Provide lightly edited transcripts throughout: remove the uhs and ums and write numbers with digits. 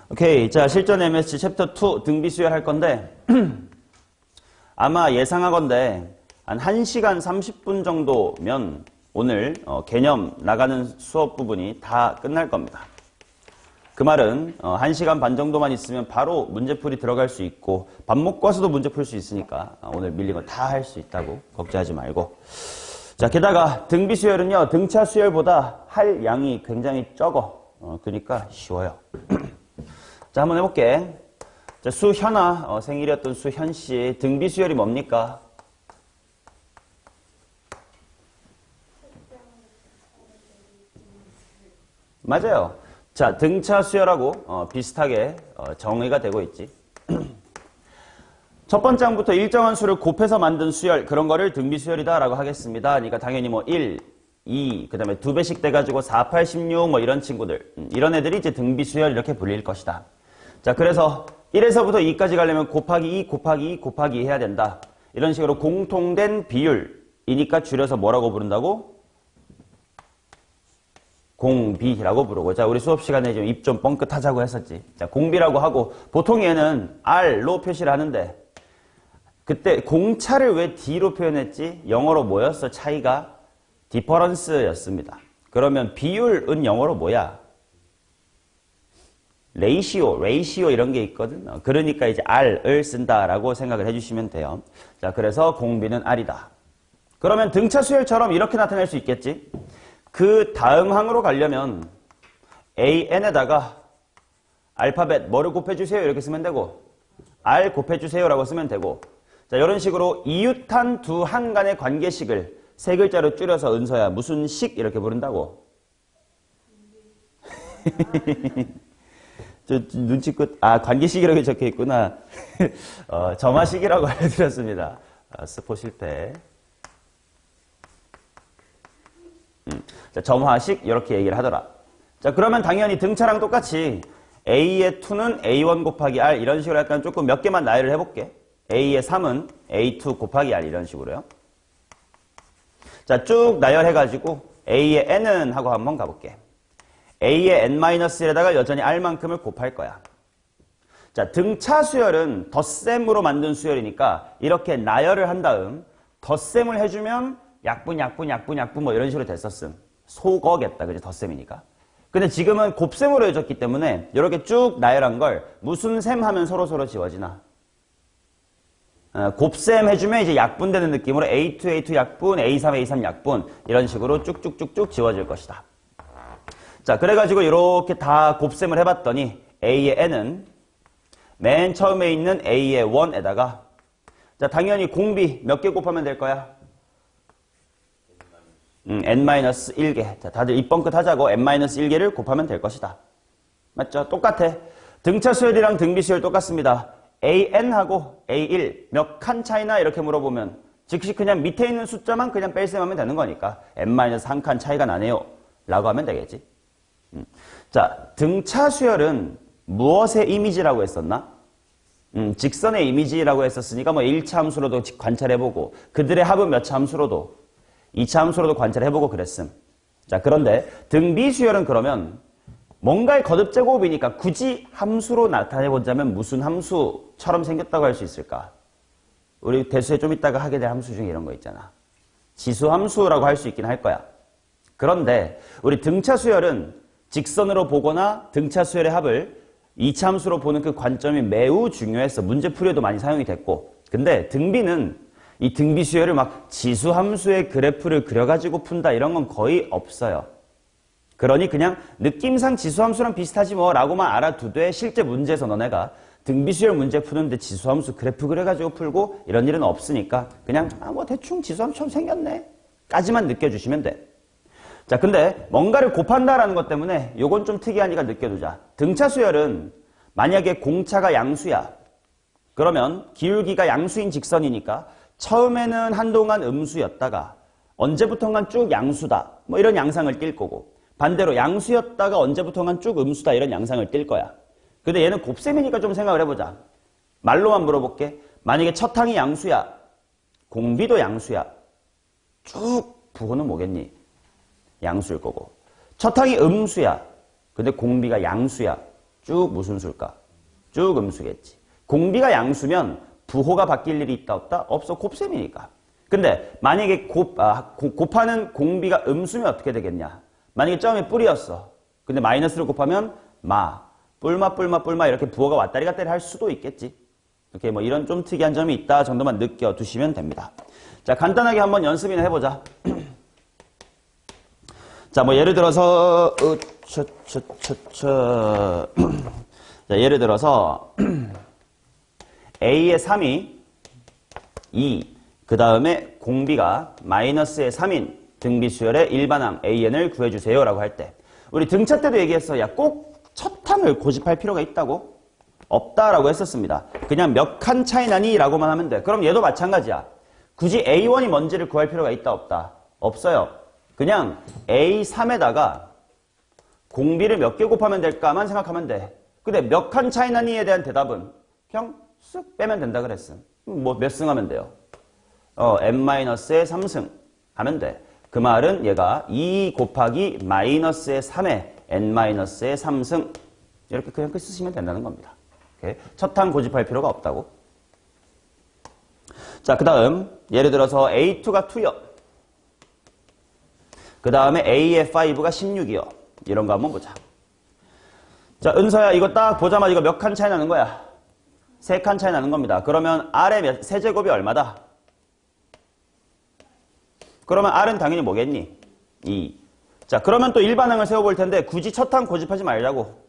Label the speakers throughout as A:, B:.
A: 오케이. 자, 실전 MSG 챕터 2 등비 수열 할 건데, 아마 예상하건대 한 1시간 30분 정도면 오늘 개념 나가는 수업 부분이 다 끝날 겁니다. 그 말은 1시간 반 정도만 있으면 바로 문제풀이 들어갈 수 있고 밥 먹고 와서도 문제 풀 수 있으니까 오늘 밀린 거 다 할 수 있다고 걱정하지 말고. 자, 게다가 등비 수열은요, 등차 수열보다 할 양이 굉장히 적어. 그러니까 쉬워요. 자, 한번 해볼게. 자, 수현아, 생일이었던 수현씨, 등비 수열이 뭡니까? 맞아요. 자, 등차 수열하고 비슷하게 정의가 되고 있지. 첫 번째 항부터 일정한 수를 곱해서 만든 수열, 그런 거를 등비 수열이다 라고 하겠습니다. 그러니까 당연히 뭐 1, 2, 그 다음에 2배씩 돼가지고 4, 8, 16 뭐 이런 친구들, 이런 애들이 이제 등비 수열 이렇게 불릴 것이다. 자, 그래서 1에서부터 2까지 가려면 곱하기 2, 곱하기 2, 곱하기 2 해야 된다. 이런 식으로 공통된 비율이니까 줄여서 뭐라고 부른다고? 공비라고 부르고. 자, 우리 수업 시간에 좀 입 좀 뻥끗하자고 했었지. 자, 공비라고 하고, 보통 얘는 R로 표시를 하는데, 그때 공차를 왜 D로 표현했지? 영어로 뭐였어? 차이가? 디퍼런스였습니다. 그러면 비율은 영어로 뭐야? 레이시오 이런 게 있거든. 그러니까 이제 R을 쓴다라고 생각을 해주시면 돼요. 자, 그래서 공비는 R이다. 그러면 등차 수열처럼 이렇게 나타낼 수 있겠지? 그 다음 항으로 가려면 AN에다가 알파벳 뭐를 곱해주세요 이렇게 쓰면 되고, R 곱해주세요 라고 쓰면 되고, 자, 이런 식으로 이웃한 두 항 간의 관계식을 세 글자로 줄여서 은서야 무슨 식 이렇게 부른다고? 저 눈치껏 관계식이라고 적혀 있구나. 점화식이라고 알려드렸습니다. 스포 실패. 자, 점화식 이렇게 얘기를 하더라. 자, 그러면 당연히 등차랑 똑같이 A의 2는 A1 곱하기 R 이런 식으로 약간 조금 몇 개만 나열을 해볼게. A의 3은 A2 곱하기 R 이런 식으로요. 자, 쭉 나열해가지고 A의 N은 하고 한번 가볼게. A의 N-1에다가 여전히 R만큼을 곱할 거야. 자, 등차 수열은 덧셈으로 만든 수열이니까 이렇게 나열을 한 다음 덧셈을 해주면 약분 뭐 이런 식으로 됐었음. 속어겠다. 그지? 덧셈이니까. 근데 지금은 곱셈으로 해줬기 때문에 이렇게 쭉 나열한 걸 무슨 셈 하면 서로 지워지나? 곱셈 해주면 이제 약분되는 느낌으로 A2 약분, A3 약분 이런 식으로 쭉쭉쭉쭉 지워질 것이다. 자, 그래가지고 이렇게 다 곱셈을 해봤더니 A의 N은 맨 처음에 있는 A의 1에다가 자, 당연히 공비 몇 개 곱하면 될 거야? N-1개. 자, 다들 입 뻥끗 하자고 N-1개를 곱하면 될 것이다. 맞죠? 똑같아. 등차 수열이랑 등비 수열 똑같습니다. AN하고 A1 몇 칸 차이나 이렇게 물어보면 즉시 그냥 밑에 있는 숫자만 그냥 뺄셈하면 되는 거니까 N-1칸 차이가 나네요 라고 하면 되겠지. 자, 등차 수열은 무엇의 이미지라고 했었나? 직선의 이미지라고 했었으니까 뭐 1차 함수로도 관찰해보고 그들의 합은 몇 차 함수로도 2차 함수로도 관찰해보고 그랬음. 자, 그런데 등비 수열은 그러면 뭔가의 거듭 제곱이니까 굳이 함수로 나타내보자면 무슨 함수처럼 생겼다고 할 수 있을까? 우리 대수에 좀 이따가 하게 될 함수 중에 이런 거 있잖아. 지수함수라고 할 수 있긴 할 거야. 그런데 우리 등차 수열은 직선으로 보거나 등차 수열의 합을 2차 함수로 보는 그 관점이 매우 중요했어. 문제풀이에도 많이 사용이 됐고. 근데 등비는 이 등비 수열을 막 지수함수의 그래프를 그려가지고 푼다 이런 건 거의 없어요. 그러니 그냥 느낌상 지수함수랑 비슷하지 뭐 라고만 알아두되 실제 문제에서 너네가 등비 수열 문제 푸는데 지수함수 그래프 그려가지고 풀고 이런 일은 없으니까 그냥 뭐 대충 지수함수처럼 생겼네 까지만 느껴주시면 돼. 자, 근데 뭔가를 곱한다라는 것 때문에 요건 좀 특이하니까 느껴두자. 등차 수열은 만약에 공차가 양수야. 그러면 기울기가 양수인 직선이니까 처음에는 한동안 음수였다가 언제부턴가 쭉 양수다. 뭐 이런 양상을 띌 거고 반대로 양수였다가 언제부턴가 쭉 음수다. 이런 양상을 띌 거야. 근데 얘는 곱셈이니까 좀 생각을 해보자. 말로만 물어볼게. 만약에 첫 항이 양수야. 공비도 양수야. 쭉 부호는 뭐겠니? 양수일 거고. 첫 항이 음수야. 근데 공비가 양수야. 쭉 무슨 수일까? 쭉 음수겠지. 공비가 양수면 부호가 바뀔 일이 있다 없다? 없어. 곱셈이니까. 근데 만약에 곱하는 공비가 음수면 어떻게 되겠냐? 만약에 점이 뿔이었어. 근데 마이너스를 곱하면 뿔마 이렇게 부호가 왔다리 갔다리 할 수도 있겠지. 이렇게 뭐 이런 좀 특이한 점이 있다 정도만 느껴두시면 됩니다. 자, 간단하게 한번 연습이나 해보자. 자, 뭐 예를 들어서 자, 예를 들어서 A의 3이 2, 그 다음에 공비가 마이너스의 3인 등비수열의 일반항 AN을 구해주세요 라고 할 때 우리 등차 때도 얘기했어. 야, 꼭 첫 항을 고집할 필요가 있다고? 없다라고 했었습니다. 그냥 몇 칸 차이 나니? 라고만 하면 돼. 그럼 얘도 마찬가지야. 굳이 A1이 뭔지를 구할 필요가 있다 없다? 없어요. 그냥 A3에다가 공비를 몇 개 곱하면 될까만 생각하면 돼. 근데 몇 칸 차이 나니에 대한 대답은 그냥 쓱 빼면 된다 그랬음. 뭐 몇 승 하면 돼요? n-의 3승 하면 돼. 그 말은 얘가 2 곱하기 마이너스의 3에 n-의 3승 이렇게 그냥 쓰시면 된다는 겁니다. 첫 항 고집할 필요가 없다고. 자, 그 다음 예를 들어서 A2가 2요. 그 다음에 A의 5가 16이요. 이런 거 한번 보자. 자, 은서야 이거 딱 보자마자 이거 몇 칸 차이 나는 거야? 3칸 차이 나는 겁니다. 그러면 R의 세제곱이 얼마다? 그러면 R은 당연히 뭐겠니? 2. 자, 그러면 또 일반항을 세워볼 텐데 굳이 첫 항 고집하지 말자고.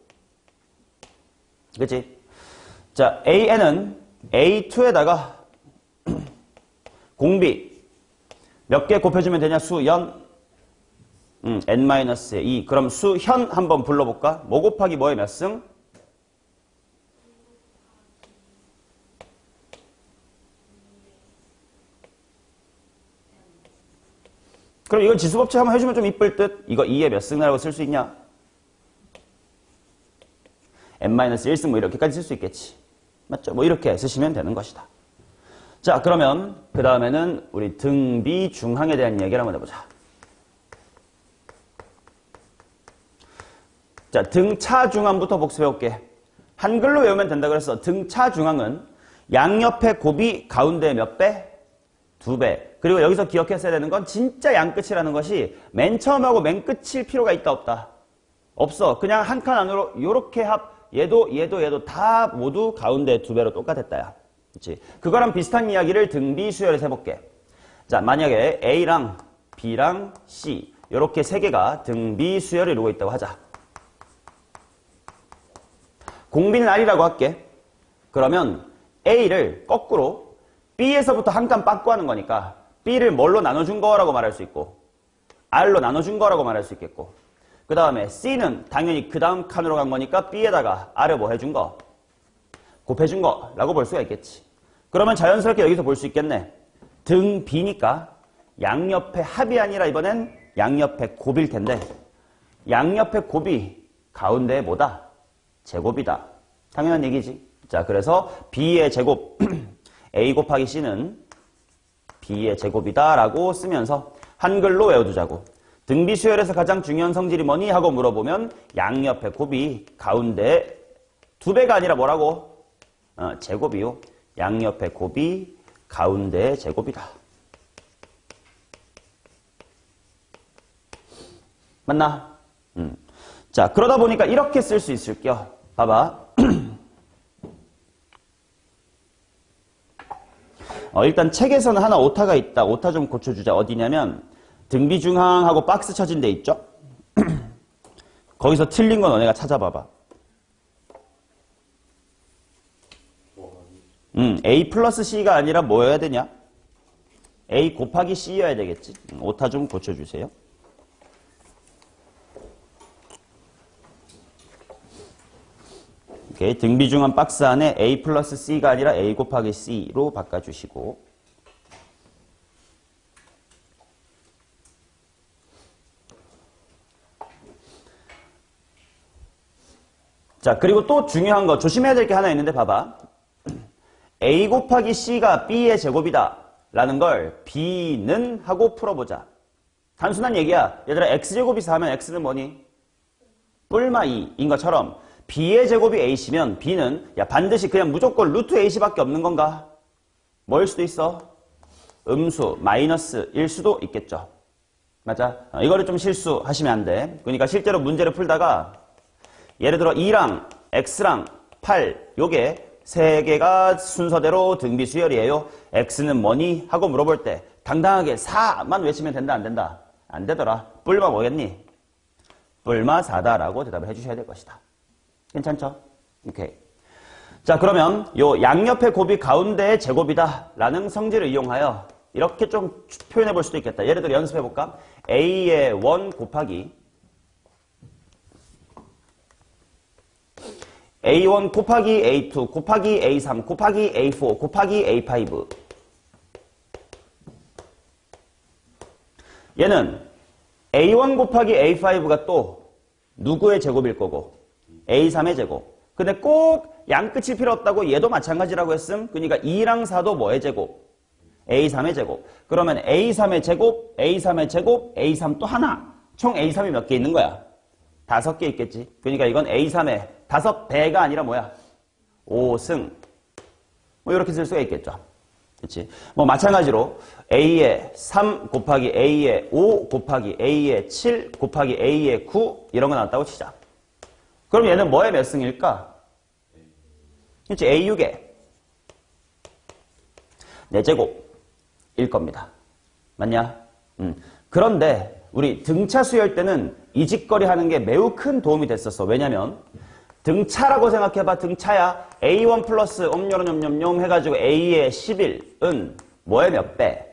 A: 그치? 자, AN은 A2에다가 공비 몇 개 곱해주면 되냐? 수연 n-2. 그럼 수현 한번 불러볼까? 뭐 곱하기 뭐의 몇 승? 그럼 이건 지수법칙 한번 해주면 좀 이쁠 듯? 이거 2의 몇 승이라고 쓸 수 있냐? n-1승 뭐 이렇게까지 쓸 수 있겠지. 맞죠? 뭐 이렇게 쓰시면 되는 것이다. 자, 그러면 그 다음에는 우리 등비 중항에 대한 얘기를 한번 해보자. 자, 등차 중항부터 복습해볼게. 한글로 외우면 된다 그랬어. 등차 중항은 양옆의 곱이 가운데 몇 배? 2배. 그리고 여기서 기억했어야 되는 건 진짜 양끝이라는 것이 맨 처음하고 맨 끝일 필요가 있다 없다? 없어. 그냥 한 칸 안으로 요렇게 얘도 다 모두 가운데 2배로 똑같았다야. 그치? 그거랑 비슷한 이야기를 등비수열에서 해볼게. 자, 만약에 A랑 B랑 C 요렇게 세 개가 등비수열을 이루고 있다고 하자. 공비는 R이라고 할게. 그러면 A를 거꾸로 B에서부터 한 칸 빠꾸 하는 거니까 B를 뭘로 나눠준 거라고 말할 수 있고 R로 나눠준 거라고 말할 수 있겠고 그 다음에 C는 당연히 그 다음 칸으로 간 거니까 B에다가 R을 뭐 해준 거? 곱해준 거라고 볼 수가 있겠지. 그러면 자연스럽게 여기서 볼 수 있겠네. 등 B니까 양옆의 합이 아니라 이번엔 양옆의 곱일 텐데 양옆의 곱이 가운데 뭐다? 제곱이다. 당연한 얘기지. 자, 그래서 B의 제곱 A 곱하기 C는 B의 제곱이다 라고 쓰면서 한글로 외워두자고. 등비수열에서 가장 중요한 성질이 뭐니? 하고 물어보면 양옆의 곱이 가운데 2배가 아니라 뭐라고? 제곱이요. 양옆의 곱이 가운데 제곱이다. 맞나? 자, 그러다 보니까 이렇게 쓸 수 있을게요. 봐봐. 일단 책에서는 하나 오타가 있다. 오타 좀 고쳐주자. 어디냐면 등비중항하고 박스 쳐진 데 있죠? 거기서 틀린 건 너네가 찾아봐봐. A 플러스 C가 아니라 뭐여야 되냐? A 곱하기 C여야 되겠지. 오타 좀 고쳐주세요. 오케이. 등비중한 박스 안에 A 플러스 C가 아니라 A 곱하기 C로 바꿔주시고 자, 그리고 또 중요한 거 조심해야 될 게 하나 있는데 봐봐. A 곱하기 C가 B의 제곱이다 라는 걸 B는 하고 풀어보자. 단순한 얘기야. 얘들아 X제곱이 4면 X는 뭐니? 뿔마 2인 것처럼 B의 제곱이 A시면 B는 야 반드시 그냥 무조건 루트 A시밖에 없는 건가? 뭐일 수도 있어? 음수 마이너스일 수도 있겠죠. 맞아? 이거를 좀 실수하시면 안 돼. 그러니까 실제로 문제를 풀다가 예를 들어 2랑 X랑 8 요게 세 개가 순서대로 등비 수열이에요. X는 뭐니? 하고 물어볼 때 당당하게 4만 외치면 된다 안 된다? 안 되더라. 뿔마 뭐겠니? 뿔마 4다라고 대답을 해주셔야 될 것이다. 괜찮죠? 오케이. 자 그러면 요 양옆의 곱이 가운데의 제곱이다 라는 성질을 이용하여 이렇게 좀 표현해 볼 수도 있겠다. 예를 들어 연습해 볼까? A의 1 곱하기 A1 곱하기 A2 곱하기 A3 곱하기 A4 곱하기 A5 얘는 A1 곱하기 A5가 또 누구의 제곱일 거고 A3의 제곱. 근데 꼭 양끝일 필요 없다고 얘도 마찬가지라고 했음. 그러니까 2랑 4도 뭐의 제곱? A3의 제곱. 그러면 A3의 제곱, A3의 제곱, A3 또 하나. 총 A3이 몇 개 있는 거야? 5개 있겠지. 그러니까 이건 A3의 5배가 아니라 뭐야? 5승. 뭐 이렇게 쓸 수가 있겠죠. 그렇지? 뭐 마찬가지로 A의 3 곱하기 A의 5 곱하기 A의 7 곱하기 A의 9 이런 거 나왔다고 치자. 그럼 얘는 뭐의 몇 승일까? 그렇지? A6의 4제곱일 겁니다. 맞냐? 그런데 우리 등차 수열 때는 이 짓거리 하는 게 매우 큰 도움이 됐었어. 왜냐면 등차라고 생각해봐. 등차야. A1 플러스 옴뇸뇸뇸 해가지고 A의 11은 뭐의 몇 배?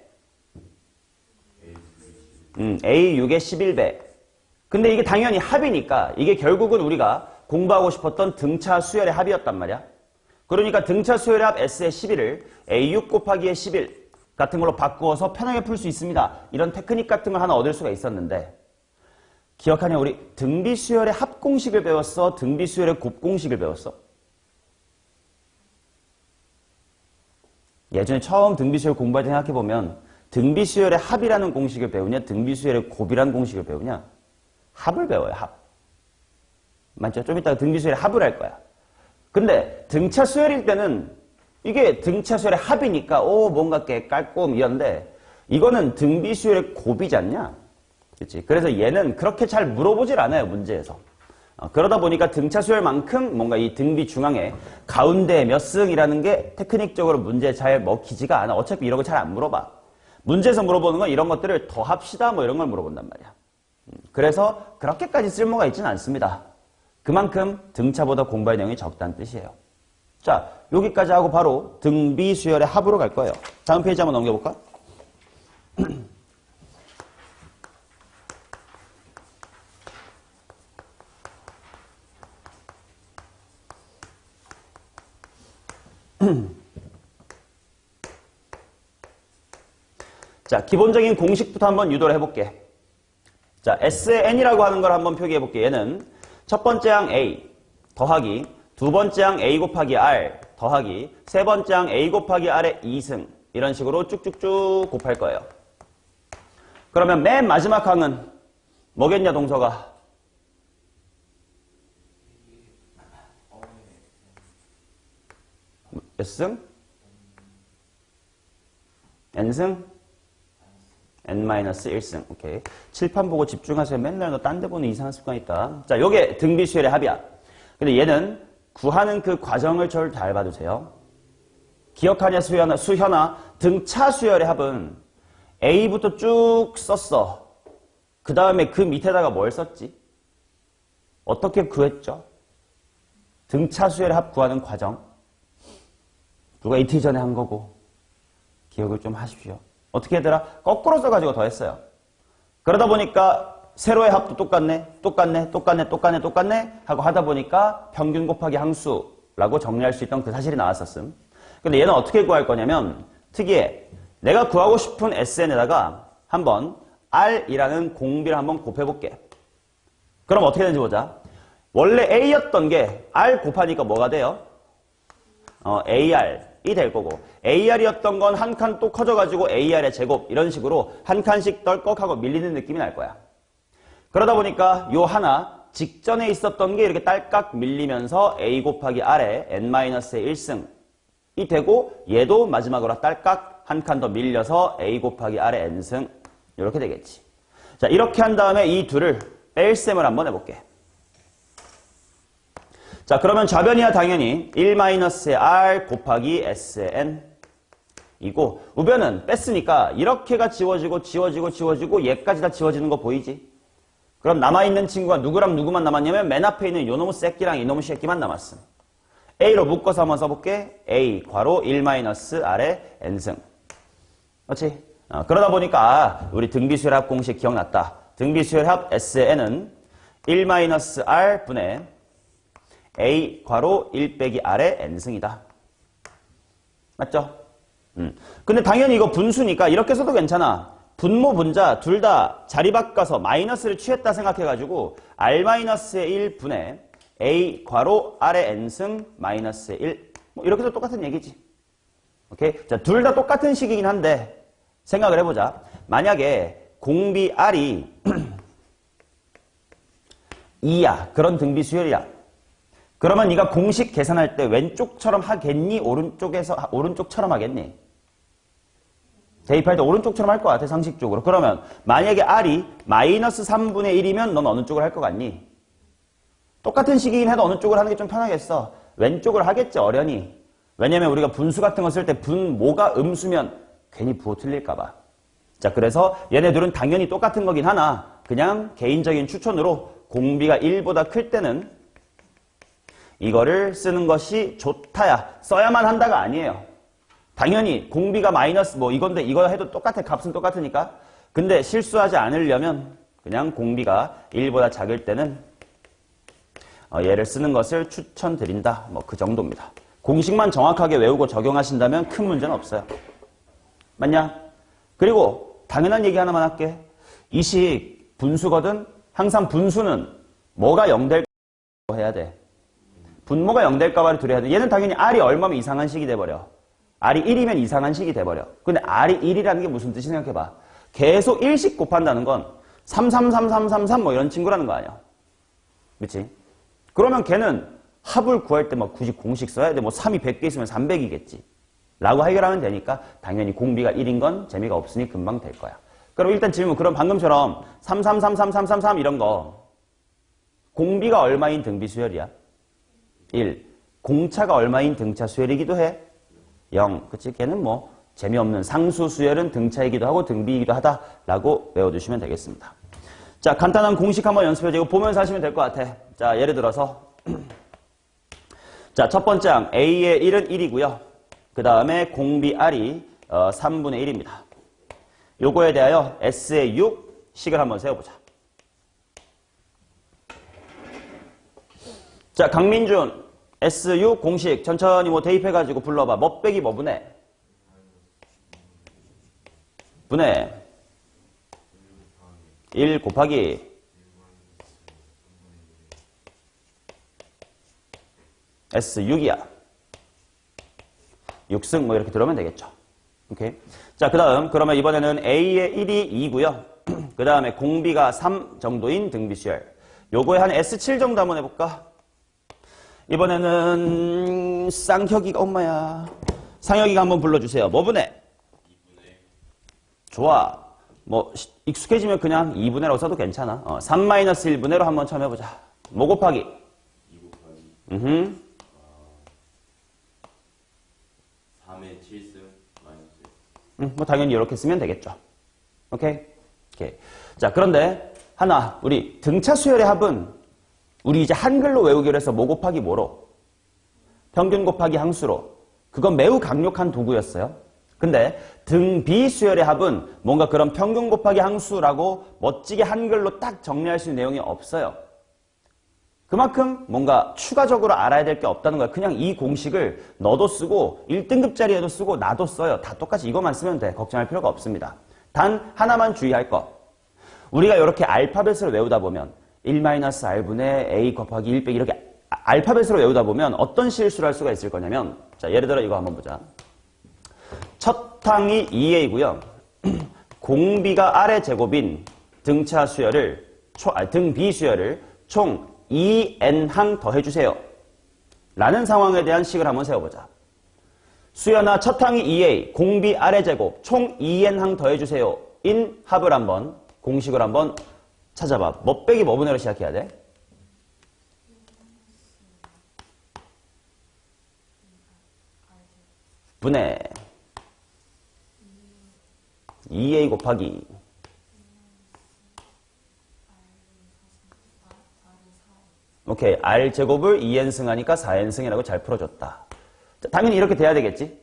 A: A6의 11배. 근데 이게 당연히 합이니까 이게 결국은 우리가 공부하고 싶었던 등차 수열의 합이었단 말이야. 그러니까 등차 수열의 합 S의 11을 A6 곱하기의 11 같은 걸로 바꾸어서 편하게 풀 수 있습니다. 이런 테크닉 같은 걸 하나 얻을 수가 있었는데 기억하냐? 우리 등비 수열의 합 공식을 배웠어? 등비 수열의 곱 공식을 배웠어? 예전에 처음 등비 수열 공부할 때 생각해보면 등비 수열의 합이라는 공식을 배우냐? 등비 수열의 곱이라는 공식을 배우냐? 합을 배워요. 합. 맞죠? 좀 이따가 등비 수열의 합을 할 거야. 근데 등차 수열일 때는 이게 등차 수열의 합이니까 뭔가 꽤 깔끔이었는데 이거는 등비 수열의 곱이지 않냐? 그렇지? 그래서 얘는 그렇게 잘 물어보질 않아요. 문제에서. 그러다 보니까 등차 수열만큼 뭔가 이 등비 중앙에 가운데 몇 승이라는 게 테크닉적으로 문제에 잘 먹히지가 않아. 어차피 이런 거 잘 안 물어봐. 문제에서 물어보는 건 이런 것들을 더 합시다 뭐 이런 걸 물어본단 말이야. 그래서 그렇게까지 쓸모가 있지는 않습니다. 그만큼 등차보다 공부할 내용이 적다는 뜻이에요. 자, 여기까지 하고 바로 등비 수열의 합으로 갈 거예요. 다음 페이지 한번 넘겨볼까? 자, 기본적인 공식부터 한번 유도를 해볼게. 자, S의 N이라고 하는 걸 한번 표기해볼게. 얘는 첫 번째 항 A 더하기 두 번째 항 A 곱하기 R 더하기 세 번째 항 A 곱하기 R의 2승 이런 식으로 쭉쭉쭉 곱할 거예요. 그러면 맨 마지막 항은 뭐겠냐 동서가? 몇 승? N승? N-1승. 오케이. 칠판 보고 집중하세요. 맨날 너 딴 데 보는 이상한 습관 있다. 자, 요게 등비 수열의 합이야. 근데 얘는 구하는 그 과정을 잘 봐두세요. 기억하냐 수현아 등차 수열의 합은 A부터 쭉 썼어. 그 다음에 그 밑에다가 뭘 썼지? 어떻게 구했죠? 등차 수열의 합 구하는 과정. 누가 이틀 전에 한 거고 기억을 좀 하십시오. 어떻게 했더라? 거꾸로 써가지고 더했어요. 그러다 보니까 세로의 합도 똑같네 하고 하다 보니까 평균 곱하기 항수라고 정리할 수 있던 그 사실이 나왔었음. 근데 얘는 어떻게 구할 거냐면 특이해. 내가 구하고 싶은 SN에다가 한번 R이라는 공비를 한번 곱해볼게. 그럼 어떻게 되는지 보자. 원래 A였던 게 R 곱하니까 뭐가 돼요? AR이 될 거고 AR이었던 건 한 칸 또 커져가지고 AR의 제곱 이런 식으로 한 칸씩 떨꺽하고 밀리는 느낌이 날 거야. 그러다 보니까 요 하나 직전에 있었던 게 이렇게 딸깍 밀리면서 a 곱하기 r에 n-의 1승이 되고 얘도 마지막으로 딸깍 한 칸 더 밀려서 a 곱하기 r의 n승 이렇게 되겠지. 자, 이렇게 한 다음에 이 둘을 뺄셈을 한번 해볼게. 자, 그러면 좌변이야 당연히 1-r 곱하기 s의 n 이고 우변은 뺐으니까 이렇게가 지워지고 얘까지 다 지워지는 거 보이지? 그럼 남아있는 친구가 누구랑 누구만 남았냐면 맨 앞에 있는 요놈의 새끼랑 이놈의 새끼만 남았음. A로 묶어서 한번 써볼게. A 괄호 1-r의 n승. 그렇지? 그러다 보니까 우리 등비수열합 공식 기억났다. 등비수열합 S의 n은 1-r 분의 A 괄호 1 빼기 r의 n승이다. 맞죠? 근데 당연히 이거 분수니까 이렇게 써도 괜찮아. 분모 분자 둘 다 자리 바꿔서 마이너스를 취했다 생각해가지고 r-의 1 분의 a 괄호 r의 n승 마이너스의 1 뭐 이렇게 해서 똑같은 얘기지. 오케이? 자, 둘 다 똑같은 식이긴 한데 생각을 해보자. 만약에 공비 r이 2야. 그런 등비 수열이야. 그러면 네가 공식 계산할 때 왼쪽처럼 하겠니? 오른쪽처럼 하겠니? 대입할 때 오른쪽처럼 할 것 같아, 상식적으로. 그러면 만약에 r이 마이너스 3분의 1이면 넌 어느 쪽을 할 것 같니? 똑같은 식이긴 해도 어느 쪽을 하는 게 좀 편하겠어. 왼쪽을 하겠지, 어련히. 왜냐면 우리가 분수 같은 거 쓸 때 분모가 음수면 괜히 부호 틀릴까 봐. 자, 그래서 얘네들은 당연히 똑같은 거긴 하나 그냥 개인적인 추천으로 공비가 1보다 클 때는 이거를 쓰는 것이 좋다야. 써야만 한다가 아니에요. 당연히 공비가 마이너스 뭐 이건데 이거 해도 똑같아. 값은 똑같으니까. 근데 실수하지 않으려면 그냥 공비가 1보다 작을 때는 얘를 쓰는 것을 추천드린다. 뭐 그 정도입니다. 공식만 정확하게 외우고 적용하신다면 큰 문제는 없어요. 맞냐? 그리고 당연한 얘기 하나만 할게. 이 식 분수거든. 항상 분수는 뭐가 0될까 해야 돼. 분모가 0될까봐를 두려야 돼. 얘는 당연히 r이 얼마면 이상한 식이 돼버려. r이 1이면 이상한 식이 돼버려. 근데 r이 1이라는 게 무슨 뜻이 생각해봐. 계속 1씩 곱한다는 건 3, 3, 3, 3, 3, 3 뭐 이런 친구라는 거 아니야. 그치? 그러면 걔는 합을 구할 때 막 굳이 공식 써야 돼. 뭐 3이 100개 있으면 300이겠지. 라고 해결하면 되니까 당연히 공비가 1인 건 재미가 없으니 금방 될 거야. 그럼 일단 질문. 그럼 방금처럼 3, 3, 3, 3, 3, 3, 3 이런 거 공비가 얼마인 등비 수열이야? 1. 공차가 얼마인 등차 수열이기도 해? 0. 그치? 걔는 뭐 재미없는 상수 수열은 등차이기도 하고 등비이기도 하다라고 외워두시면 되겠습니다. 자, 간단한 공식 한번 연습해주고 보면서 하시면 될 것 같아. 자, 예를 들어서 자, 첫 번째 항 A의 1은 1이고요. 그 다음에 공비 R이 3분의 1입니다. 요거에 대하여 S의 6 식을 한번 세워보자. 자, 강민준 S6 공식 천천히 뭐 대입해가지고 불러봐. 뭐 빼기 뭐 분해? 분해 1 곱하기 S6이야. 6승 뭐 이렇게 들어오면 되겠죠. 오케이. 자, 그 다음 그러면 이번에는 A의 1이 2고요. 그 다음에 공비가 3 정도인 등비수열. 요거에 한 S7 정도 한번 해볼까? 이번에는 쌍혁이가 엄마야. 상혁이가 한번 불러주세요. 뭐 분해? 2분의. 좋아. 뭐 익숙해지면 그냥 2분의라고 써도 괜찮아. 3-1분의로 한번 처음 해보자. 뭐 곱하기?
B: 2 곱하기 3의 7승 마이너스 1.
A: 뭐 당연히 이렇게 쓰면 되겠죠. 오케이? 오케이. 자, 그런데 하나 우리 등차 수열의 합은 우리 이제 한글로 외우기로 해서 뭐 곱하기 뭐로? 평균 곱하기 항수로. 그건 매우 강력한 도구였어요. 근데 등비 수열의 합은 뭔가 그런 평균 곱하기 항수라고 멋지게 한글로 딱 정리할 수 있는 내용이 없어요. 그만큼 뭔가 추가적으로 알아야 될 게 없다는 거야. 그냥 이 공식을 너도 쓰고 1등급짜리에도 쓰고 나도 써요. 다 똑같이 이것만 쓰면 돼. 걱정할 필요가 없습니다. 단 하나만 주의할 거. 우리가 이렇게 알파벳으로 외우다 보면 1-r분의 a 곱하기 1 빼기 이렇게 알파벳으로 외우다 보면 어떤 실수를 할 수가 있을 거냐면 자, 예를 들어 이거 한번 보자. 첫 항이 2a고요. 공비가 r의 제곱인 등차 수열을 등비 수열을 총 2n항 더해주세요. 라는 상황에 대한 식을 한번 세워보자. 수연아 첫 항이 2a, 공비 아래 제곱, 총 2n항 더해주세요. 인 합을 한번, 공식을 한번 찾아봐. 뭐 빼기 뭐 분해로 시작해야 돼? 분해. 2a 곱하기 오케이. r제곱을 2n승 하니까 4n승이라고 잘 풀어줬다. 자, 당연히 이렇게 돼야 되겠지?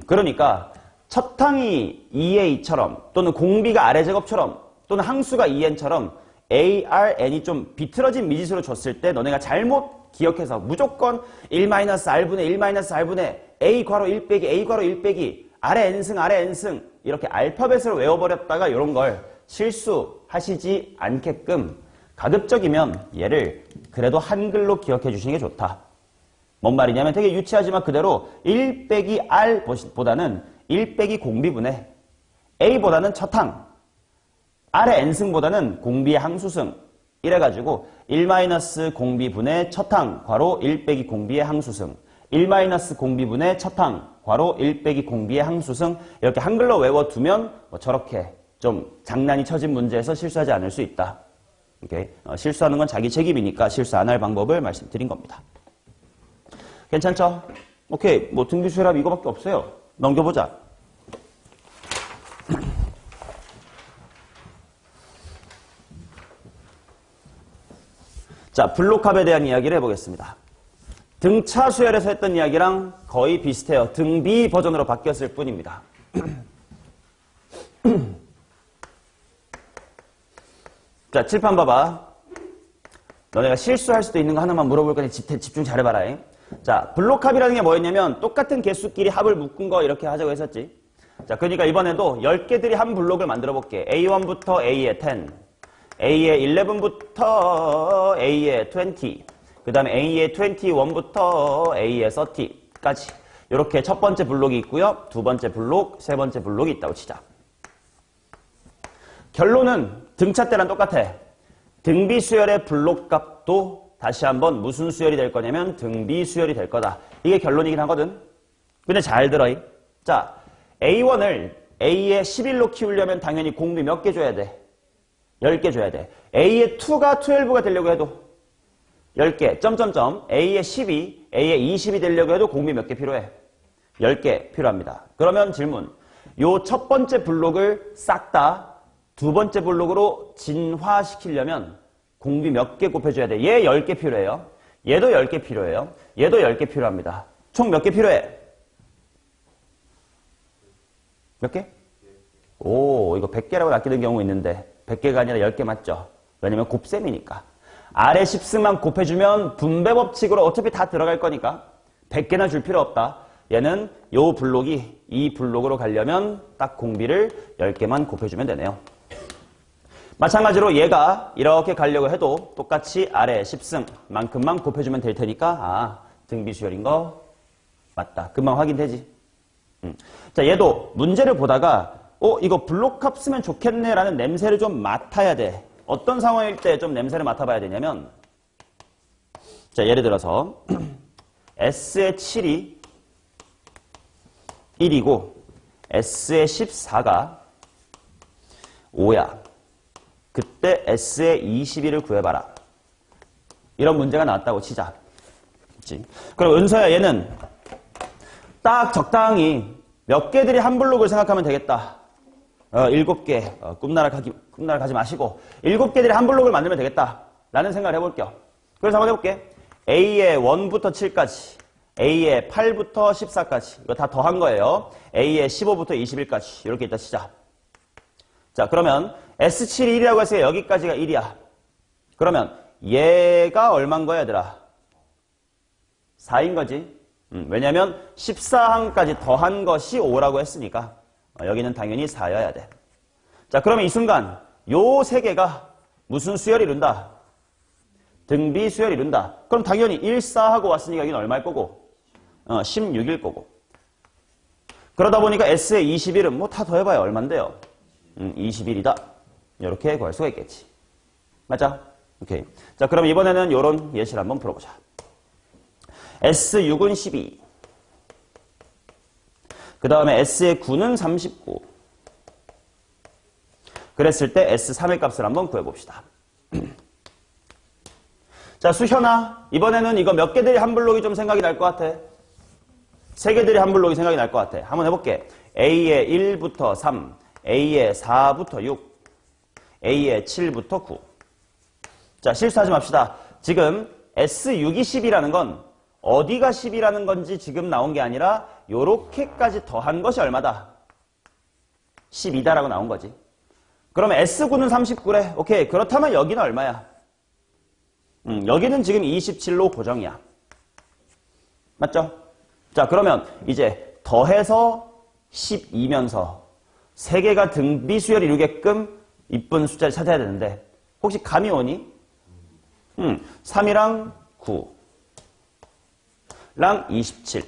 A: 그러니까 첫 항이 2a처럼 또는 공비가 r제곱처럼 또는 항수가 2n처럼 arn이 좀 비틀어진 미지수로 줬을 때 너네가 잘못 기억해서 무조건 1-r분의 1-r분의 a 괄호 1 빼기 a 괄호 1 빼기 아래 n승 아래 n승 이렇게 알파벳으로 외워버렸다가 이런 걸 실수하시지 않게끔 가급적이면 얘를 그래도 한글로 기억해 주시는 게 좋다. 뭔 말이냐면 되게 유치하지만 그대로 1 빼기 r 보다는 1 빼기 공비분의 a보다는 첫항 r의 n승보다는 공비의 항수승 이래가지고 1 공비분의 첫항 괄호 1 빼기 공비의 항수승 1 공비분의 첫항 괄호 1 빼기 공비의 항수승 이렇게 한글로 외워두면 뭐 저렇게 좀 장난이 쳐진 문제에서 실수하지 않을 수 있다. 오케이? 실수하는 건 자기 책임이니까 실수 안 할 방법을 말씀드린 겁니다. 괜찮죠? 오케이. 뭐 등비수열합 이거밖에 없어요. 넘겨보자. 자, 블록합에 대한 이야기를 해보겠습니다. 등차 수열에서 했던 이야기랑 거의 비슷해요. 등비 버전으로 바뀌었을 뿐입니다. 자, 칠판 봐봐. 너네가 실수할 수도 있는 거 하나만 물어볼 거니 집중 잘해봐라. 자, 블록합이라는 게 뭐였냐면 똑같은 개수끼리 합을 묶은 거 이렇게 하자고 했었지. 자, 그러니까 이번에도 10개들이 한 블록을 만들어 볼게. A1부터 A의 10, A의 11부터 A의 20, 그 다음에 A의 21부터 A의 30까지 이렇게 첫 번째 블록이 있고요. 두 번째 블록, 세 번째 블록이 있다고 치자. 결론은 등차 때랑 똑같아. 등비 수열의 블록값도 다시 한번 무슨 수열이 될 거냐면 등비 수열이 될 거다. 이게 결론이긴 하거든. 근데 잘 들어. 자, A1을 A의 11로 키우려면 당연히 공비 몇 개 줘야 돼? 10개 줘야 돼. A의 2가 12가 되려고 해도 10개, 점점점. A의 12, A의 20이 되려고 해도 공비 몇 개 필요해? 10개 필요합니다. 그러면 질문. 요 첫 번째 블록을 싹 다 두 번째 블록으로 진화시키려면 공비 몇 개 곱해줘야 돼? 얘 10개 필요해요. 얘도 10개 필요해요. 얘도 10개 필요합니다. 총 몇 개 필요해? 몇 개? 오, 이거 100개라고 낚이는 경우 있는데 100개가 아니라 10개 맞죠? 왜냐면 곱셈이니까. 아래 10승만 곱해주면 분배 법칙으로 어차피 다 들어갈 거니까 100개나 줄 필요 없다. 얘는 요 블록이 이 블록으로 가려면 딱 공비를 10개만 곱해주면 되네요. 마찬가지로 얘가 이렇게 가려고 해도 똑같이 아래 10승만큼만 곱해주면 될 테니까 등비수열인 거 맞다. 금방 확인되지. 자, 얘도 문제를 보다가 이거 블록합 쓰면 좋겠네 라는 냄새를 좀 맡아야 돼. 어떤 상황일 때 좀 냄새를 맡아봐야 되냐면 자, 예를 들어서 S의 7이 1이고 S의 14가 5야. 그때 S의 21을 구해봐라. 이런 문제가 나왔다고 치자. 그치? 그럼 은서야 얘는 딱 적당히 몇 개들이 한 블록을 생각하면 되겠다. 7개. 꿈나라가지 마시고 7개들이 한 블록을 만들면 되겠다. 라는 생각을 해볼게요. 그래서 한번 해볼게. A의 1부터 7까지, A의 8부터 14까지. 이거 다 더한 거예요. A의 15부터 21까지. 이렇게 있다 치자. 자, 그러면 S7이 1이라고 했으니까 여기까지가 1이야. 그러면 얘가 얼마인 거야, 얘들아? 4인 거지. 왜냐면 14항까지 더한 것이 5라고 했으니까 여기는 당연히 4여야 돼. 자, 그러면 이 순간 요 세 개가 무슨 수열이 이룬다? 등비 수열이 이룬다. 그럼 당연히 1, 4 하고 왔으니까 여기는 얼마일 거고? 16일 거고. 그러다 보니까 S의 21은 뭐 다 더해봐야 얼만데요? 21이다. 이렇게 구할 수가 있겠지. 맞아? 오케이. 자, 그럼 이번에는 요런 예시를 한번 풀어보자. S6은 12. 그 다음에 S의 9는 39. 그랬을 때 S3의 값을 한번 구해봅시다. 자, 수현아. 이번에는 이거 몇 개들이 한 블록이 좀 생각이 날 것 같아? 세 개들이 한 블록이 생각이 날 것 같아. 한번 해볼게. A의 1부터 3, A의 4부터 6, A의 7부터 9. 자, 실수하지 맙시다. 지금 S6이 10이라는 건 어디가 10이라는 건지 지금 나온 게 아니라 요렇게까지 더한 것이 얼마다? 12다라고 나온 거지. 그러면 S9는 39래. 오케이. 그렇다면 여기는 얼마야? 여기는 지금 27로 고정이야. 맞죠? 자, 그러면 이제 더해서 12면서 3개가 등비수열이 이루게끔 이쁜 숫자를 찾아야 되는데 혹시 감이 오니? 3이랑 9랑 27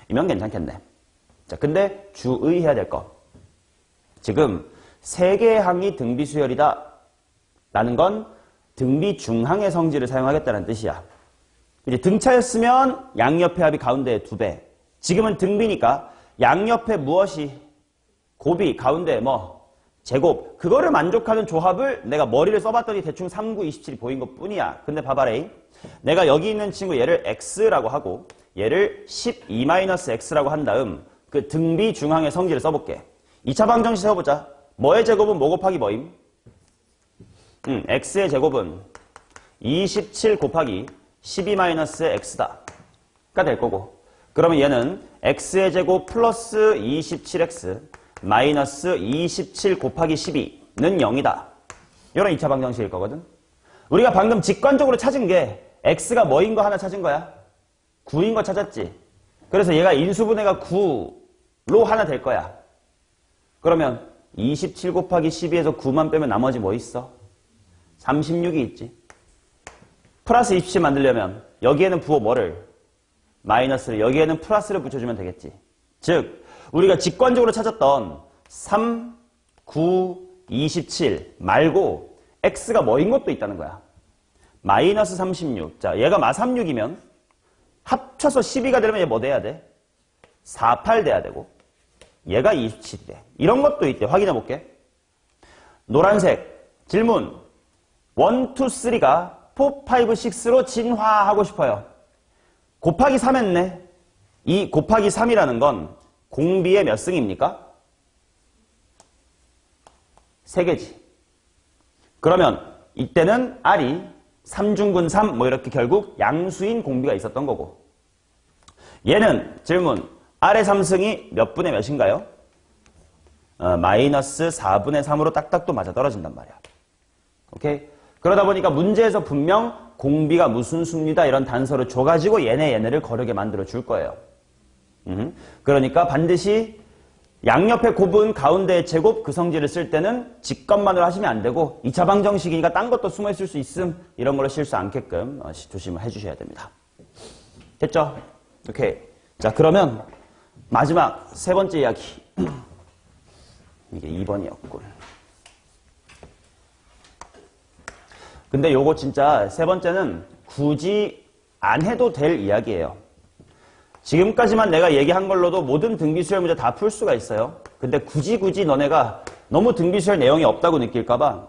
A: 이면 괜찮겠네. 자, 근데 주의해야 될 거. 지금 3개의 항이 등비수열이다 라는 건 등비 중항의 성질을 사용하겠다는 뜻이야. 이제 등차였으면 양옆의 합이 가운데에 2배. 지금은 등비니까 양옆에 무엇이 곱이 가운데에 뭐 제곱. 그거를 만족하는 조합을 내가 머리를 써봤더니 대충 3, 9, 27이 보인 것 뿐이야. 근데 봐봐라. 내가 여기 있는 친구 얘를 x라고 하고 얘를 12-x라고 한 다음 그 등비 중항의 성질을 써볼게. 2차 방정식 세워보자. 뭐의 제곱은 뭐 곱하기 뭐임? x의 제곱은 27 곱하기 12-x다 가 될 거고, 그러면 얘는 x의 제곱 플러스 27x 마이너스 27 곱하기 12는 0이다. 이런 2차 방정식일 거거든. 우리가 방금 직관적으로 찾은 게 x가 뭐인 거 하나 찾은 거야. 9인 거 찾았지. 그래서 얘가 인수분해가 9로 하나 될 거야. 그러면 27 곱하기 12에서 9만 빼면 나머지 뭐 있어? 36이 있지. 플러스 27 만들려면 여기에는 부호 뭐를? 마이너스를, 여기에는 플러스를 붙여주면 되겠지. 즉 우리가 직관적으로 찾았던 3, 9, 27 말고 x가 뭐인 것도 있다는 거야. 마이너스 36. 자, 얘가 마36이면 합쳐서 12가 되려면 얘 뭐 돼야 돼? 48 돼야 되고 얘가 27이 돼. 이런 것도 있대. 확인해 볼게. 노란색 질문. 1, 2, 3가 4, 5, 6로 진화하고 싶어요. 곱하기 3 했네. 이 곱하기 3이라는 건 공비의 몇 승입니까? 3개지. 그러면 이때는 R이 3중근 3 뭐 이렇게 결국 양수인 공비가 있었던 거고, 얘는 질문 R의 3승이 몇 분의 몇인가요? 마이너스 4분의 3으로 딱딱 또 맞아떨어진단 말이야. 오케이? 그러다 보니까 문제에서 분명 공비가 무슨 수입니다 이런 단서를 줘가지고 얘네를 거르게 만들어 줄 거예요. 그러니까 반드시 양옆의 곱은 가운데의 제곱 그 성질을 쓸 때는 직관만으로 하시면 안 되고 2차 방정식이니까 딴 것도 숨어 있을 수 있음, 이런 걸로 실수 않게끔 조심을 해주셔야 됩니다. 됐죠? 오케이. 자, 그러면 마지막 세 번째 이야기. 이게 2번이었군. 근데 요거 진짜 세 번째는 굳이 안 해도 될 이야기예요. 지금까지만 내가 얘기한 걸로도 모든 등비수열 문제 다 풀 수가 있어요. 근데 굳이 너네가 너무 등비수열 내용이 없다고 느낄까봐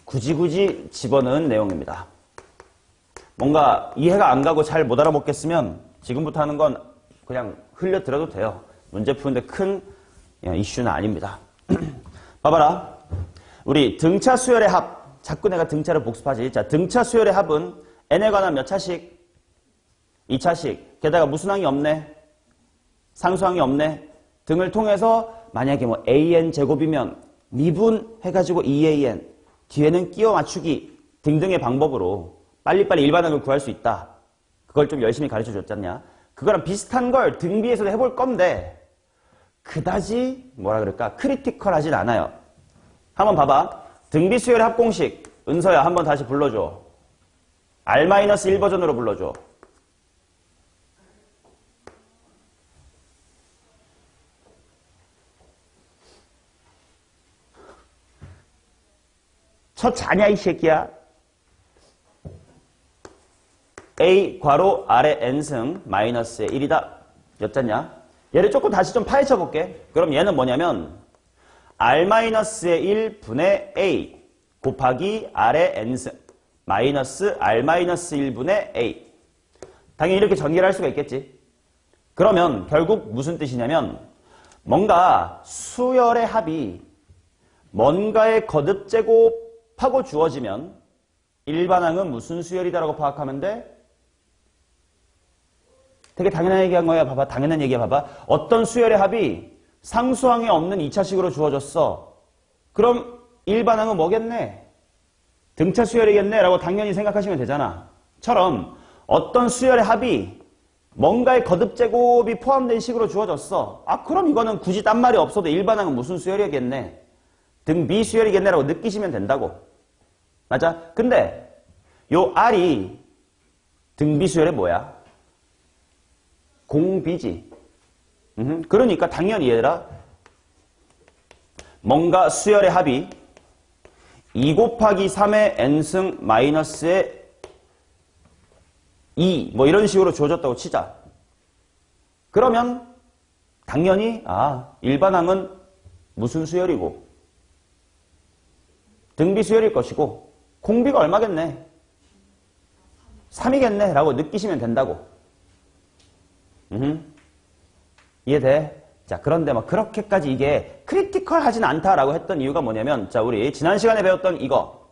A: 굳이 집어넣은 내용입니다. 뭔가 이해가 안 가고 잘 못 알아먹겠으면 지금부터 하는 건 그냥 흘려들어도 돼요. 문제 푸는데 큰 이슈는 아닙니다. 봐봐라. 우리 등차 수열의 합, 자꾸 내가 등차를 복습하지. 자, 등차 수열의 합은 n에 관한 몇 차식? 2차식. 게다가 무슨 항이 없네? 상수항이 없네? 등을 통해서 만약에 뭐 an 제곱이면 미분해가지고 2an 뒤에는 끼워 맞추기 등등의 방법으로 빨리빨리 일반항을 구할 수 있다. 그걸 좀 열심히 가르쳐 줬잖냐? 그거랑 비슷한 걸 등비에서도 해볼 건데 그다지 뭐라 그럴까? 크리티컬하진 않아요. 한번 봐봐. 등비수열의 합공식. 은서야 한번 다시 불러줘. R-1 버전으로 불러줘. 자냐 이 새끼야. A 괄호 아래 n승 마이너스의 1이다. 였잖냐? 얘를 조금 다시 좀 파헤쳐 볼게. 그럼 얘는 뭐냐면 r-의 1분의 a 곱하기 r의 n승 마이너스 r-1분의 a. 당연히 이렇게 전개를 할 수가 있겠지. 그러면 결국 무슨 뜻이냐면 뭔가 수열의 합이 뭔가의 거듭 제곱하고 주어지면 일반항은 무슨 수열이다라고 파악하면 돼? 되게 당연한 얘기한 거야. 봐봐. 당연한 얘기야. 봐봐. 어떤 수열의 합이 상수항에 없는 2차식으로 주어졌어. 그럼 일반항은 뭐겠네? 등차 수열이겠네? 라고 당연히 생각하시면 되잖아. 처럼 어떤 수열의 합이 뭔가의 거듭 제곱이 포함된 식으로 주어졌어. 아, 그럼 이거는 굳이 딴 말이 없어도 일반항은 무슨 수열이겠네? 등비 수열이겠네? 라고 느끼시면 된다고. 맞아? 근데 요 R이 등비 수열의 뭐야? 공비지. 그러니까 당연히 얘들아 뭔가 수열의 합이 2 곱하기 3의 n승 마이너스의 2 뭐 이런 식으로 주어졌다고 치자. 그러면 당연히 일반항은 무슨 수열이고 등비 수열일 것이고 공비가 얼마겠네? 3이겠네? 라고 느끼시면 된다고. 이해돼? 자, 그런데 막 그렇게까지 이게 크리티컬하진 않다라고 했던 이유가 뭐냐면, 자, 우리 지난 시간에 배웠던 이거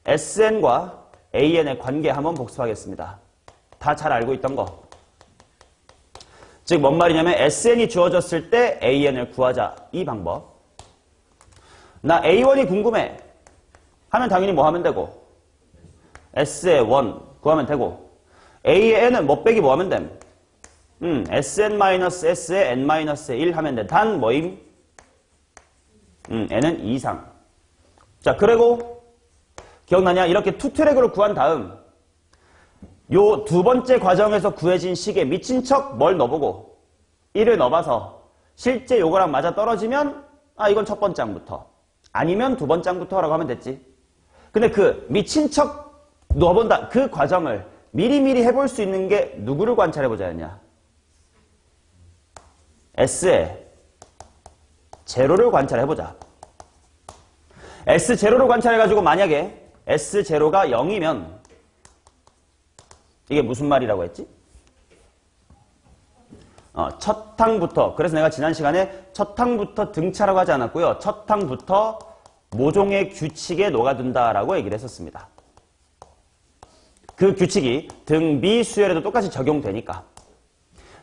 A: SN과 AN의 관계 한번 복습하겠습니다. 다 잘 알고 있던 거. 즉, 뭔 말이냐면 SN이 주어졌을 때 AN을 구하자. 이 방법. 나 A1이 궁금해 하면 당연히 뭐 하면 되고 S의 1 구하면 되고 A의 N은 뭐 빼기 뭐 하면 됨? Sn-S의 n-의 1 하면 돼. 단 뭐임? n은 2 이상. 자, 그리고 기억나냐? 이렇게 투트랙으로 구한 다음 요 두 번째 과정에서 구해진 식에 미친 척 뭘 넣어보고 1을 넣어봐서 실제 요거랑 맞아 떨어지면 이건 첫 번째 항부터 아니면 두 번째 항부터라고 하면 됐지. 근데 그 미친 척 넣어본다 그 과정을 미리미리 해볼 수 있는 게 누구를 관찰해보자였냐? S의 제로를 관찰해보자. S 제로를 관찰해가지고 만약에 S 제로가 0이면 이게 무슨 말이라고 했지? 첫 항부터 그래서 내가 지난 시간에 첫 항부터 등차라고 하지 않았고요. 첫 항부터 모종의 규칙에 녹아든다라고 얘기를 했었습니다. 그 규칙이 등비 수열에도 똑같이 적용되니까.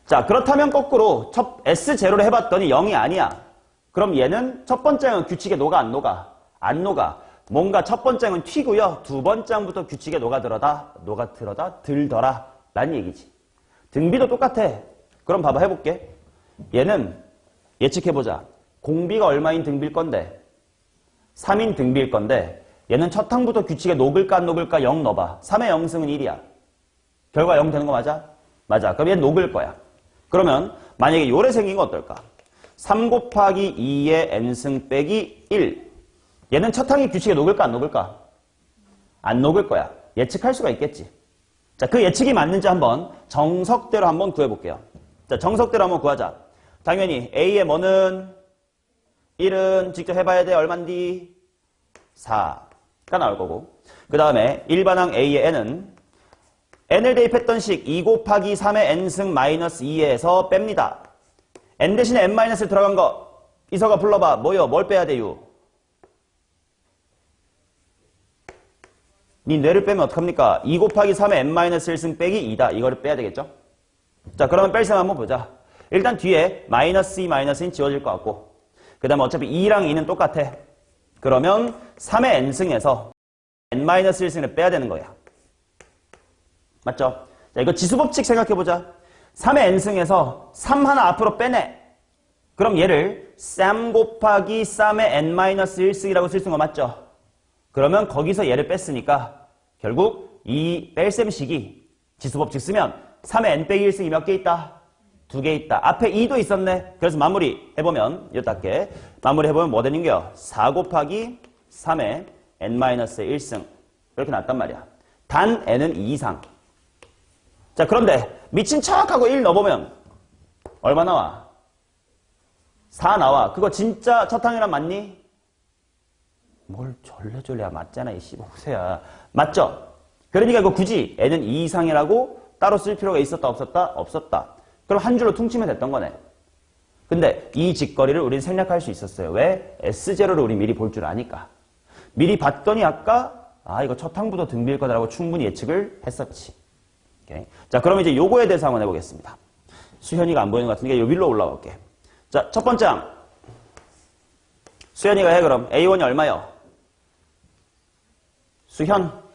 A: 자, 그렇다면 거꾸로 S0를 해봤더니 0이 아니야. 그럼 얘는 첫 번째 항은 규칙에 녹아 안 녹아? 안 녹아. 뭔가 첫 번째 항은 튀고요. 두 번째 항부터 규칙에 들더라 라는 얘기지. 등비도 똑같아. 그럼 봐봐 해볼게. 얘는 예측해보자. 공비가 얼마인 등비일 건데 3인 등비일 건데 얘는 첫 항부터 규칙에 녹을까 안 녹을까 0 넣어봐. 3의 0승은 1이야. 결과 0 되는 거 맞아? 맞아. 그럼 얘는 녹을 거야. 그러면 만약에 요래 생긴 거 어떨까? 3 곱하기 2의 n승 빼기 1. 얘는 첫 항이 규칙에 녹을까 안 녹을까? 안 녹을 거야. 예측할 수가 있겠지. 자, 그 예측이 맞는지 한번 정석대로 한번 구해볼게요. 자, 정석대로 한번 구하자. 당연히 A의 뭐는 1은 직접 해봐야 돼. 얼만디? 4가 나올 거고. 그 다음에 일반항 A의 n은 n을 대입했던 식 2 곱하기 3의 n승 마이너스 2에서 뺍니다. n 대신에 n-를 들어간 거 이서가 불러봐. 뭐요? 뭘 빼야 돼요? 니 뇌를 빼면 어떡합니까? 2 곱하기 3의 n-1승 빼기 2다. 이거를 빼야 되겠죠? 자, 그러면 뺄셈 한번 보자. 일단 뒤에 마이너스 2, 마이너스 2는 지워질 것 같고 그 다음에 어차피 2랑 2는 똑같아. 그러면 3의 n승에서 n-1승을 빼야 되는 거야. 맞죠? 자, 이거 지수법칙 생각해보자. 3의 n승에서 3 하나 앞으로 빼내. 그럼 얘를 3 곱하기 3의 n-1승이라고 쓸 수 있는 거 맞죠? 그러면 거기서 얘를 뺐으니까 결국 이 뺄셈식이 지수법칙 쓰면 3의 n 빼기 1승이 몇 개 있다? 2개 있다. 앞에 2도 있었네. 그래서 마무리 해보면 요따게 마무리 해보면 뭐 되는 거요? 4 곱하기 3의 n-1승 이렇게 났단 말이야. 단 n은 2 이상. 자, 그런데 미친 척하고 1 넣어보면 얼마 나와? 4 나와. 그거 진짜 첫 항이란 맞니? 뭘 졸래졸래야 맞잖아, 이 15세야. 맞죠? 그러니까 이거 굳이 n은 2 이상이라고 따로 쓸 필요가 있었다, 없었다? 없었다. 그럼 한 줄로 퉁치면 됐던 거네. 근데 이 직거리를 우린 생략할 수 있었어요. 왜? S0를 우리 미리 볼 줄 아니까. 미리 봤더니 아까 이거 첫 항부터 등비일 거다라고 충분히 예측을 했었지. 오케이. 자, 그럼 이제 요거에 대해서 한번 해보겠습니다. 수현이가 안 보이는 것 같으니까 요 위로 올라가 볼게. 자, 첫 번째 항. 수현이가 해 그럼. A1이 얼마요? 수현.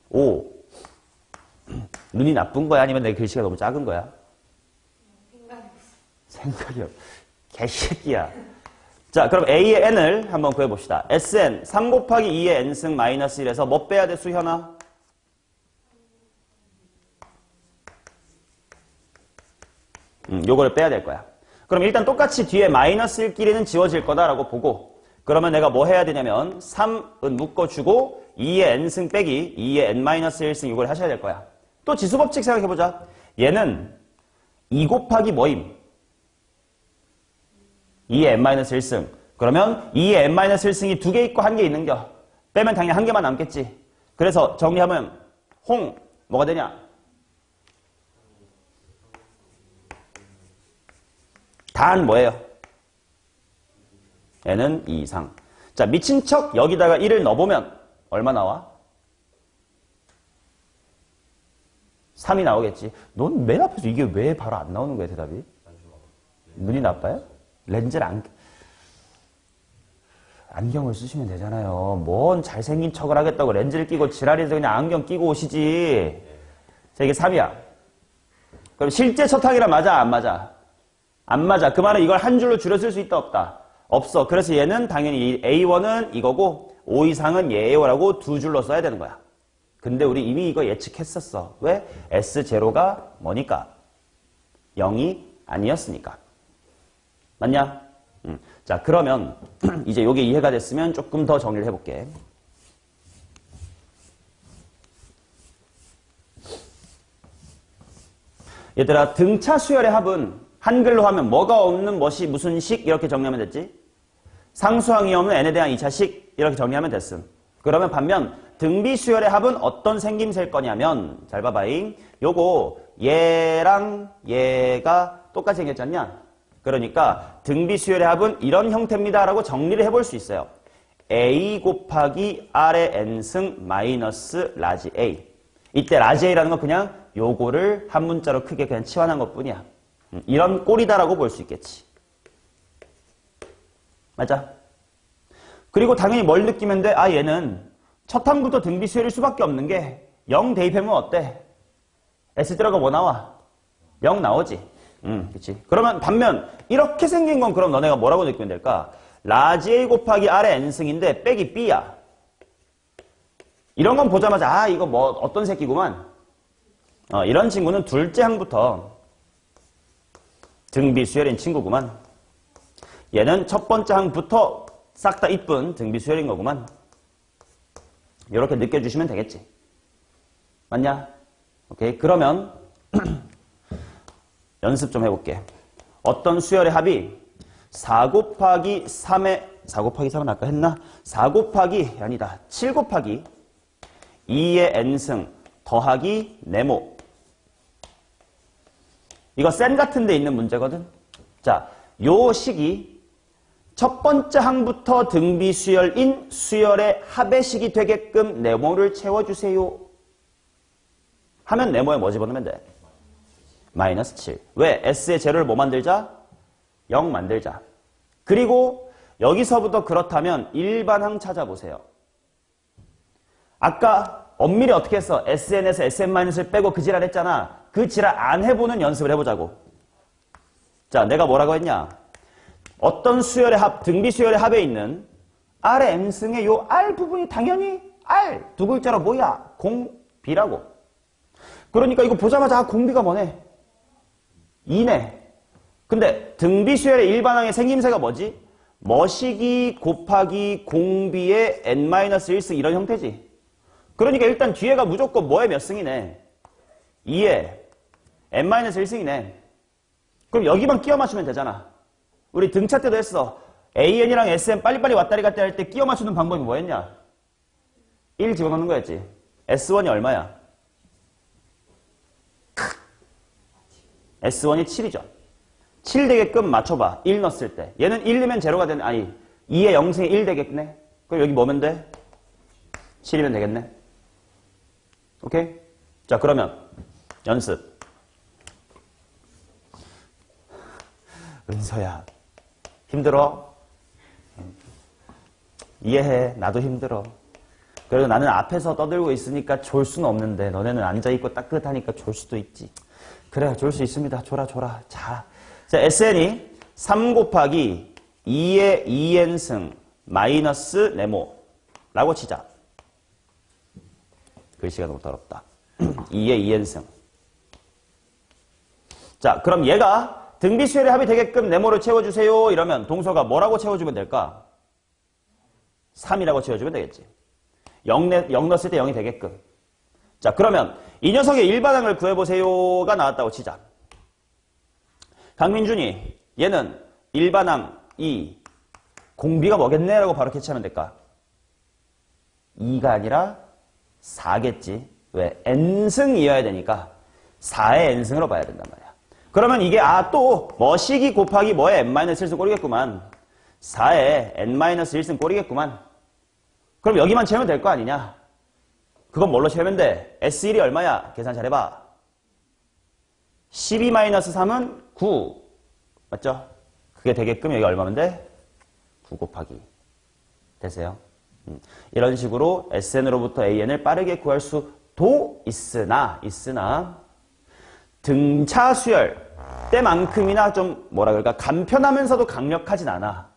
A: 5. 눈이 나쁜 거야? 아니면 내 글씨가 너무 작은 거야? 생각이 없어. 개새끼야. 자, 그럼 A의 n을 한번 구해봅시다. Sn, 3 곱하기 2의 n승 마이너스 1에서 뭐 빼야 돼, 수현아? 요거를 빼야 될 거야. 그럼 일단 똑같이 뒤에 마이너스 1끼리는 지워질 거다라고 보고, 그러면 내가 뭐 해야 되냐면 3은 묶어주고 2의 n승 빼기 2의 n-1승 이걸 하셔야 될 거야. 또 지수법칙 생각해보자. 얘는 2 곱하기 뭐임? 2의 n-1승. 그러면 2의 n-1승이 2개 있고 1개 있는겨. 빼면 당연히 1개만 남겠지. 그래서 정리하면 홍 뭐가 되냐? 단 뭐예요? n은 2 이상. 자, 미친 척 여기다가 1을 넣어보면 얼마 나와? 3이 나오겠지. 넌 맨 앞에서 이게 왜 바로 안 나오는 거야, 대답이? 눈이 나빠요? 렌즈를 안경을 쓰시면 되잖아요. 뭔 잘생긴 척을 하겠다고 렌즈를 끼고 지랄해서 그냥 안경 끼고 오시지. 자, 이게 3이야. 그럼 실제 첫 항이랑 맞아, 안 맞아? 안 맞아. 그 말은 이걸 한 줄로 줄여 쓸 수 있다, 없다? 없어. 그래서 얘는 당연히 A1은 이거고 5 이상은 얘라고 두 줄로 써야 되는 거야. 근데 우리 이미 이거 예측했었어. 왜? S0가 뭐니까? 0이 아니었으니까. 맞냐? 자, 그러면 이제 요게 이해가 됐으면 조금 더 정리를 해볼게. 얘들아, 등차 수열의 합은 한글로 하면 뭐가 없는 것이 무슨 식 이렇게 정리하면 됐지? 상수항이 없는 n에 대한 2차식 이렇게 정리하면 됐음. 그러면 반면 등비 수열의 합은 어떤 생김새일 거냐면 잘 봐봐잉. 요거 얘랑 얘가 똑같이 생겼지 않냐? 그러니까 등비 수열의 합은 이런 형태입니다 라고 정리를 해볼 수 있어요. a 곱하기 r의 n승 마이너스 라지 a. 이때 라지 a라는 건 그냥 요거를 한 문자로 크게 그냥 치환한 것뿐이야. 이런 꼴이다라고 볼 수 있겠지. 맞아? 그리고 당연히 뭘 느끼면 돼? 얘는 첫 항부터 등비 수열일 수밖에 없는 게 0 대입하면 어때? S0가 뭐 나와? 0 나오지. 그치. 그러면 반면 이렇게 생긴 건 그럼 너네가 뭐라고 느끼면 될까? 라지 A 곱하기 R의 N승인데 빼기 B야. 이런 건 보자마자 이거 뭐 어떤 새끼구만. 이런 친구는 둘째 항부터 등비 수열인 친구구만. 얘는 첫 번째 항부터 싹 다 이쁜 등비 수열인 거구만. 이렇게 느껴주시면 되겠지. 맞냐? 오케이. 그러면 연습 좀 해볼게. 어떤 수열의 합이 4 곱하기 3의 4 곱하기 3은 아까 했나? 4 곱하기 아니다. 7 곱하기 2의 n승 더하기 네모. 이거 센 같은 데 있는 문제거든. 자, 요 식이 첫 번째 항부터 등비 수열인 수열의 합의 식이 되게끔 네모를 채워주세요. 하면 네모에 뭐 집어넣으면 돼? 마이너스 7. 왜? S의 제로를 뭐 만들자? 0 만들자. 그리고 여기서부터 그렇다면 일반항 찾아보세요. 아까 엄밀히 어떻게 했어? SN에서 SN-을 빼고 그 지랄 했잖아. 그 지랄 안 해보는 연습을 해보자고. 자, 내가 뭐라고 했냐? 어떤 수열의 합, 등비 수열의 합에 있는 R의 M승의 요 R 부분이 당연히 R 두 글자로 뭐야? 공비라고. 그러니까 이거 보자마자 공비가 뭐네? 2네. 근데 등비 수열의 일반항의 생김새가 뭐지? 머시기 곱하기 공비의 n-1승 이런 형태지. 그러니까 일단 뒤에가 무조건 뭐의 몇 승이네? 2의 n-1승이네. 그럼 여기만 끼워 맞추면 되잖아. 우리 등차 때도 했어. AN이랑 SN 빨리빨리 왔다리 갔다리 할 때 끼워 맞추는 방법이 뭐였냐? 1 집어넣는 거였지. S1이 얼마야? S1이 7이죠. 7 되게끔 맞춰봐. 1 넣었을 때. 얘는 1 넣으면 제로가 되네. 아니, 2의 0승이 1 되겠네. 그럼 여기 뭐면 돼? 7이면 되겠네. 오케이? 자, 그러면 연습. 은서야, 힘들어? 이해해. 나도 힘들어. 그래도 나는 앞에서 떠들고 있으니까 졸 수는 없는데 너네는 앉아있고 따뜻하니까 졸 수도 있지. 그래, 졸 수 있습니다. 졸아. 자, SN이 3 곱하기 2의 2n승 마이너스 네모라고 치자. 글씨가 너무 더럽다. 2의 2n승. 자, 그럼 얘가 등비수열의 합이 되게끔 네모를 채워주세요. 이러면 동서가 뭐라고 채워주면 될까? 3이라고 채워주면 되겠지. 0 넣었을 때 0이 되게끔. 자, 그러면 이 녀석의 일반항을 구해보세요가 나왔다고 치자. 강민준이 얘는 일반항 2 공비가 뭐겠네? 라고 바로 캐치하면 될까? 2가 아니라 4겠지. 왜? n승이어야 되니까 4의 n승으로 봐야 된단 말이야. 그러면 이게 또 머시기 곱하기 뭐의 n-1승 꼴이겠구만. 4의 n-1승 꼴이겠구만. 그럼 여기만 채우면 될 거 아니냐? 그건 뭘로 채우면 돼? S1이 얼마야? 계산 잘해봐. 12-3은 9. 맞죠? 그게 되게끔 여기 얼마면 돼? 9 곱하기. 되세요? 이런 식으로 SN으로부터 AN을 빠르게 구할 수도 있으나 등차 수열 때만큼이나 좀 뭐라 그럴까 간편하면서도 강력하진 않아.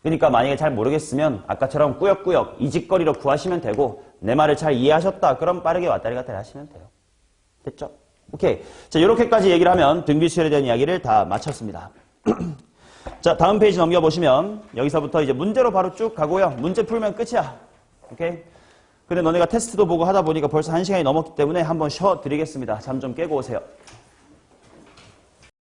A: 그러니까 만약에 잘 모르겠으면 아까처럼 꾸역꾸역 이직거리로 구하시면 되고 내 말을 잘 이해하셨다. 그럼 빠르게 왔다리 갔다리 하시면 돼요. 됐죠? 오케이. 자, 이렇게까지 얘기를 하면 등비수열에 대한 이야기를 다 마쳤습니다. 자, 다음 페이지 넘겨보시면 여기서부터 이제 문제로 바로 쭉 가고요. 문제 풀면 끝이야. 오케이? 근데 너네가 테스트도 보고 하다 보니까 벌써 1시간이 넘었기 때문에 한번 쉬어드리겠습니다. 잠 좀 깨고 오세요.